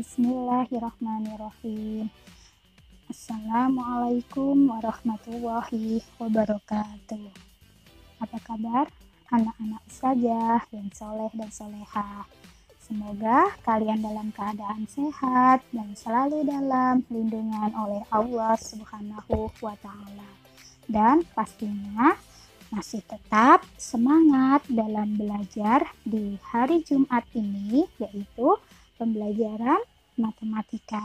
Bismillahirrahmanirrahim. Assalamualaikum warahmatullahi wabarakatuh. Apa kabar anak-anak ustazah yang soleh dan solehah? Semoga kalian dalam keadaan sehat dan selalu dalam lindungan oleh Allah Subhanahu wa Ta'ala. Dan pastinya masih tetap semangat dalam belajar di hari Jumat ini, yaitu pembelajaran matematika.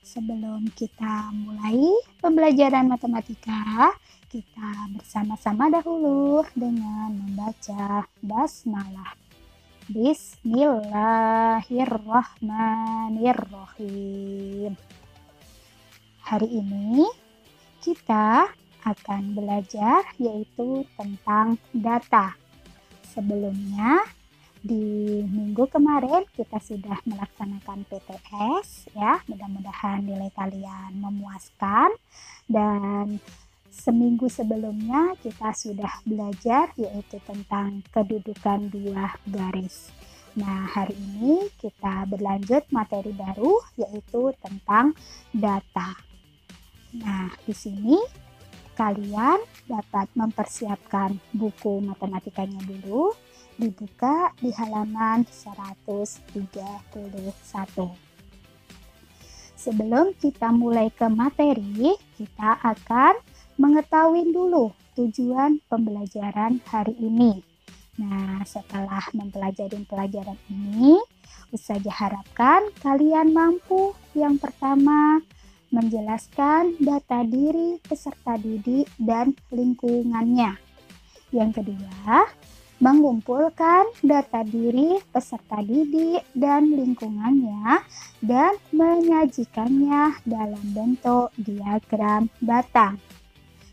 Sebelum kita mulai pembelajaran matematika, kita bersama-sama dahulu dengan membaca basmalah. Bismillahirrahmanirrahim. Hari ini kita akan belajar yaitu tentang data. Sebelumnya di minggu kemarin kita sudah melaksanakan PTS ya, mudah-mudahan nilai kalian memuaskan. Dan seminggu sebelumnya kita sudah belajar yaitu tentang kedudukan dua garis. Nah, hari ini kita berlanjut materi baru yaitu tentang data. Nah, di sini kalian dapat mempersiapkan buku matematikanya dulu, dibuka di halaman 131. Sebelum kita mulai ke materi, kita akan mengetahui dulu tujuan pembelajaran hari ini. Nah, setelah mempelajari pelajaran ini, ustazah harapkan kalian mampu yang pertama menjelaskan data diri peserta didik dan lingkungannya. Yang kedua, mengumpulkan data diri peserta didik dan lingkungannya dan menyajikannya dalam bentuk diagram batang.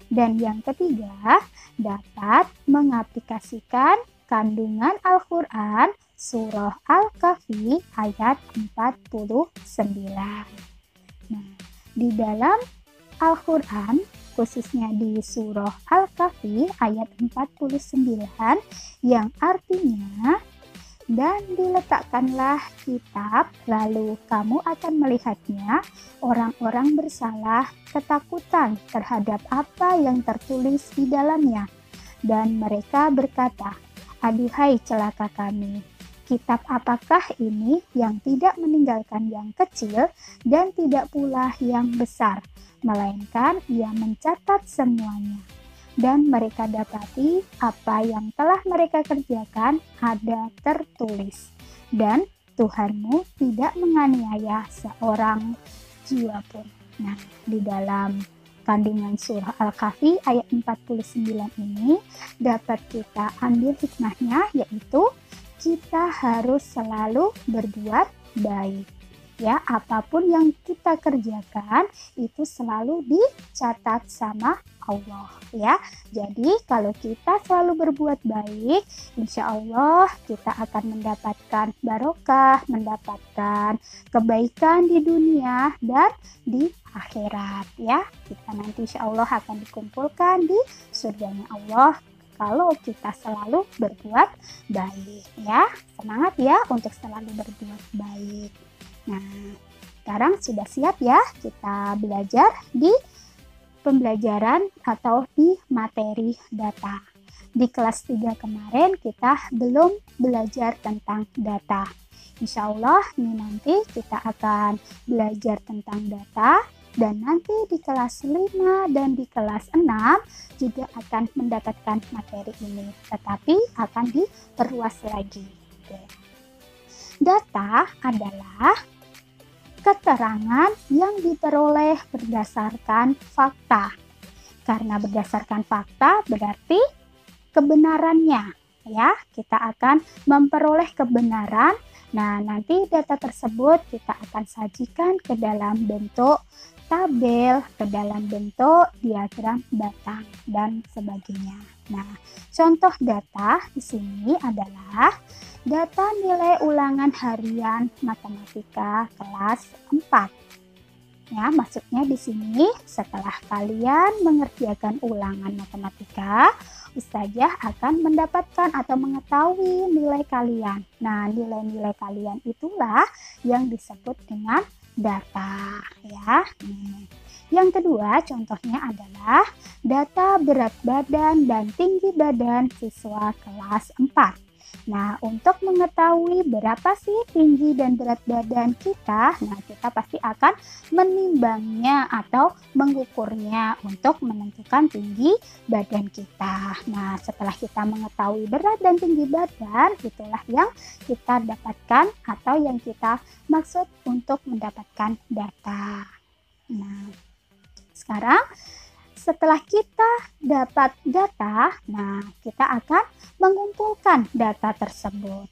Dan yang ketiga, dapat mengaplikasikan kandungan Al-Quran Surah Al-Kahfi ayat 49. Nah, di dalam Al-Quran, khususnya di surah Al-Kahfi ayat 49 yang artinya, dan diletakkanlah kitab, lalu kamu akan melihatnya, orang-orang bersalah ketakutan terhadap apa yang tertulis di dalamnya. Dan mereka berkata, aduhai celaka kami, kitab apakah ini yang tidak meninggalkan yang kecil dan tidak pula yang besar, melainkan ia mencatat semuanya. Dan mereka dapati apa yang telah mereka kerjakan ada tertulis. Dan Tuhanmu tidak menganiaya seorang jiwa pun. Nah, di dalam kandungan surah Al-Kahfi ayat 49 ini dapat kita ambil hikmahnya, yaitu kita harus selalu berbuat baik. Ya, apapun yang kita kerjakan itu selalu dicatat sama Allah ya. Jadi kalau kita selalu berbuat baik, insya Allah kita akan mendapatkan barokah, mendapatkan kebaikan di dunia dan di akhirat ya. Kita nanti insya Allah akan dikumpulkan di surganya Allah kalau kita selalu berbuat baik ya. Semangat ya untuk selalu berbuat baik. Nah, sekarang sudah siap ya kita belajar di pembelajaran atau di materi data. Di kelas 3 kemarin kita belum belajar tentang data. Insya Allah ini nanti kita akan belajar tentang data, dan nanti di kelas 5 dan di kelas 6 juga akan mendapatkan materi ini, tetapi akan diperluas lagi. Oke. Data adalah keterangan yang diperoleh berdasarkan fakta. Karena berdasarkan fakta berarti kebenarannya ya. Kita akan memperoleh kebenaran. Nah, nanti data tersebut kita akan sajikan ke dalam bentuk tabel, ke dalam bentuk diagram batang dan sebagainya. Nah, contoh data di sini adalah data nilai ulangan harian matematika kelas 4. Ya, maksudnya di sini setelah kalian mengerjakan ulangan matematika, bisa saja akan mendapatkan atau mengetahui nilai kalian. Nah, nilai-nilai kalian itulah yang disebut dengan data ya. Yang kedua contohnya adalah data berat badan dan tinggi badan siswa kelas 4. Nah, untuk mengetahui berapa sih tinggi dan berat badan kita, nah kita pasti akan menimbangnya atau mengukurnya untuk menentukan tinggi badan kita. Nah, setelah kita mengetahui berat dan tinggi badan, itulah yang kita dapatkan atau yang kita maksud untuk mendapatkan data. Nah, sekarang setelah kita dapat data, nah kita akan mengumpulkan data tersebut.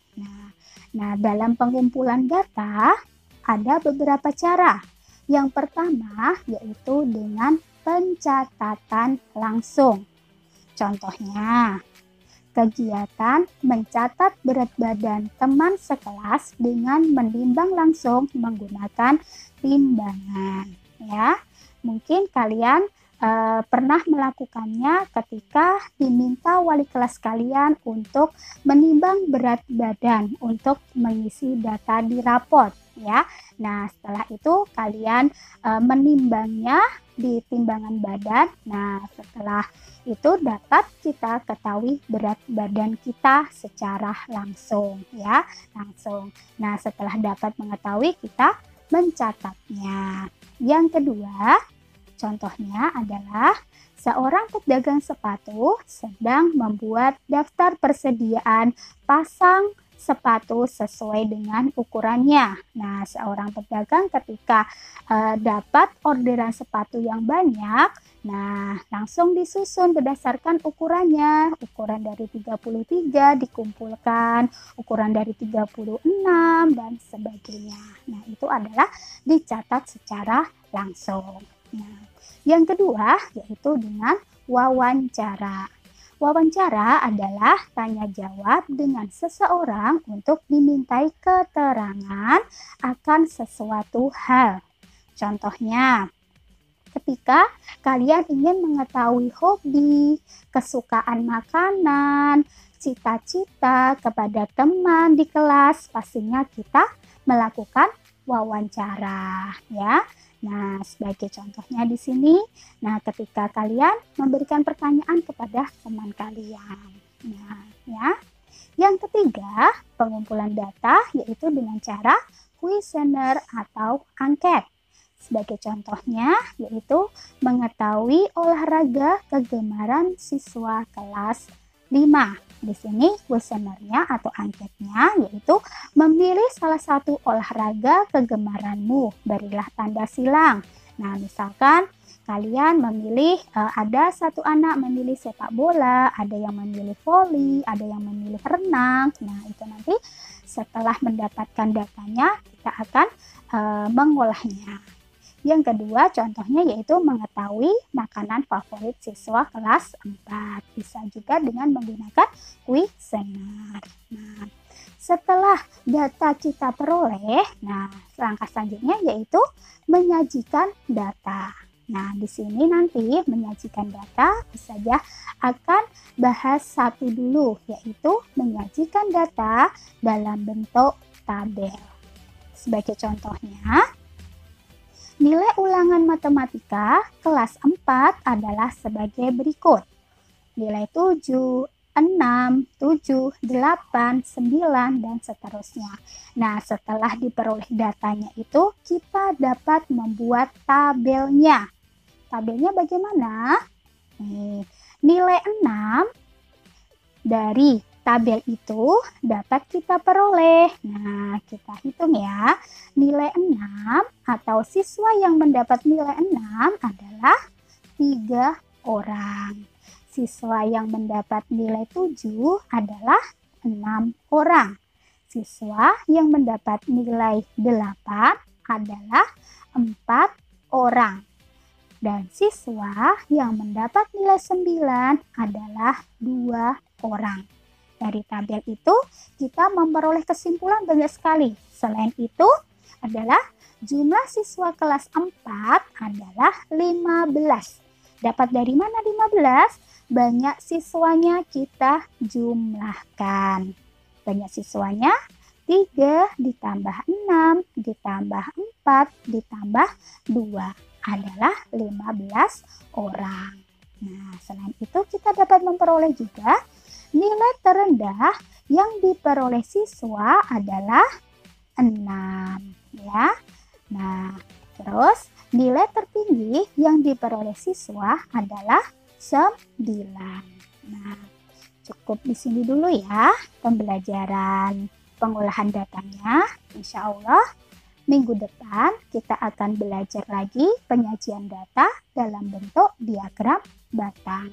Nah, dalam pengumpulan data ada beberapa cara. Yang pertama yaitu dengan pencatatan langsung. Contohnya, kegiatan mencatat berat badan teman sekelas dengan menimbang langsung menggunakan timbangan. Ya, mungkin kalian pernah melakukannya ketika diminta wali kelas kalian untuk menimbang berat badan untuk mengisi data di rapor ya. Nah, setelah itu kalian menimbangnya di timbangan badan. Nah, setelah itu dapat kita ketahui berat badan kita secara langsung ya, langsung. Nah, setelah dapat mengetahui kita mencatatnya. Yang kedua, contohnya adalah seorang pedagang sepatu sedang membuat daftar persediaan pasang sepatu sesuai dengan ukurannya. Nah, seorang pedagang ketika dapat orderan sepatu yang banyak, nah langsung disusun berdasarkan ukurannya. Ukuran dari 33 dikumpulkan, ukuran dari 36 dan sebagainya. Nah, itu adalah dicatat secara langsung. Nah, yang kedua yaitu dengan wawancara. Wawancara adalah tanya jawab dengan seseorang untuk dimintai keterangan akan sesuatu hal. Contohnya, ketika kalian ingin mengetahui hobi, kesukaan makanan, cita-cita kepada teman di kelas, pastinya kita melakukan wawancara ya. Nah, sebagai contohnya di sini, nah ketika kalian memberikan pertanyaan kepada teman kalian. Nah, ya. Yang ketiga, pengumpulan data yaitu dengan cara kuesioner atau angket. Sebagai contohnya yaitu mengetahui olahraga kegemaran siswa kelas 5. Di sini kuesionernya atau anketnya yaitu memilih salah satu olahraga kegemaranmu, berilah tanda silang. Nah, misalkan kalian memilih, ada satu anak memilih sepak bola, ada yang memilih voli, ada yang memilih renang. Nah, itu nanti setelah mendapatkan datanya kita akan mengolahnya. Yang kedua contohnya yaitu mengetahui makanan favorit siswa kelas 4. Bisa juga dengan menggunakan kuesioner. Nah, setelah data kita peroleh, nah langkah selanjutnya yaitu menyajikan data. Nah, di sini nanti menyajikan data bisa saja akan bahas satu dulu, yaitu menyajikan data dalam bentuk tabel. Sebagai contohnya, nilai ulangan matematika kelas 4 adalah sebagai berikut. Nilai 7, 6, 7, 8, 9, dan seterusnya. Nah, setelah diperoleh datanya itu, kita dapat membuat tabelnya. Tabelnya bagaimana? Nilai 6 dari tabel itu dapat kita peroleh. Nah, kita hitung ya. Nilai 6 atau siswa yang mendapat nilai 6 adalah 3 orang. Siswa yang mendapat nilai 7 adalah 6 orang. Siswa yang mendapat nilai 8 adalah 4 orang. Dan siswa yang mendapat nilai 9 adalah 2 orang. Dari tabel itu kita memperoleh kesimpulan banyak sekali. Selain itu adalah jumlah siswa kelas 4 adalah 15. Dapat dari mana 15? banyak siswanya kita jumlahkan. Banyak siswanya 3 ditambah 6 ditambah 4 ditambah 2 adalah 15 orang. Nah, selain itu kita dapat memperoleh juga nilai terendah yang diperoleh siswa adalah 6 ya. Nah, terus nilai tertinggi yang diperoleh siswa adalah 9. Nah, cukup di sini dulu ya pembelajaran pengolahan datanya. Insya Allah minggu depan kita akan belajar lagi penyajian data dalam bentuk diagram batang.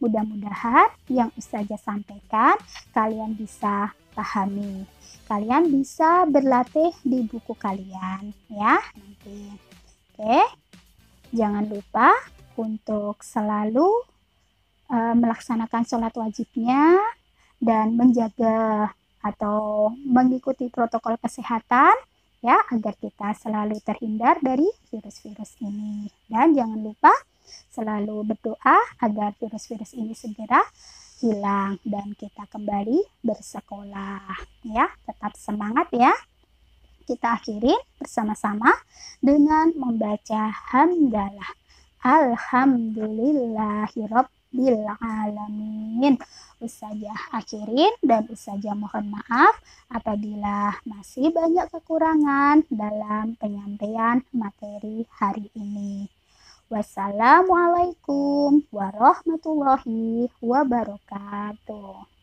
Mudah-mudahan yang Ustazah sampaikan kalian bisa pahami. Kalian bisa berlatih di buku kalian ya nanti. Oke, jangan lupa untuk selalu melaksanakan sholat wajibnya dan menjaga atau mengikuti protokol kesehatan ya agar kita selalu terhindar dari virus-virus ini. Dan jangan lupa selalu berdoa agar virus-virus ini segera hilang dan kita kembali bersekolah ya. Tetap semangat ya. Kita akhirin bersama-sama dengan membaca hamdalah. Alhamdulillahirabbil alamin. Ustazah akhirin dan Ustazah mohon maaf apabila masih banyak kekurangan dalam penyampaian materi hari ini. Wassalamualaikum warahmatullahi wabarakatuh.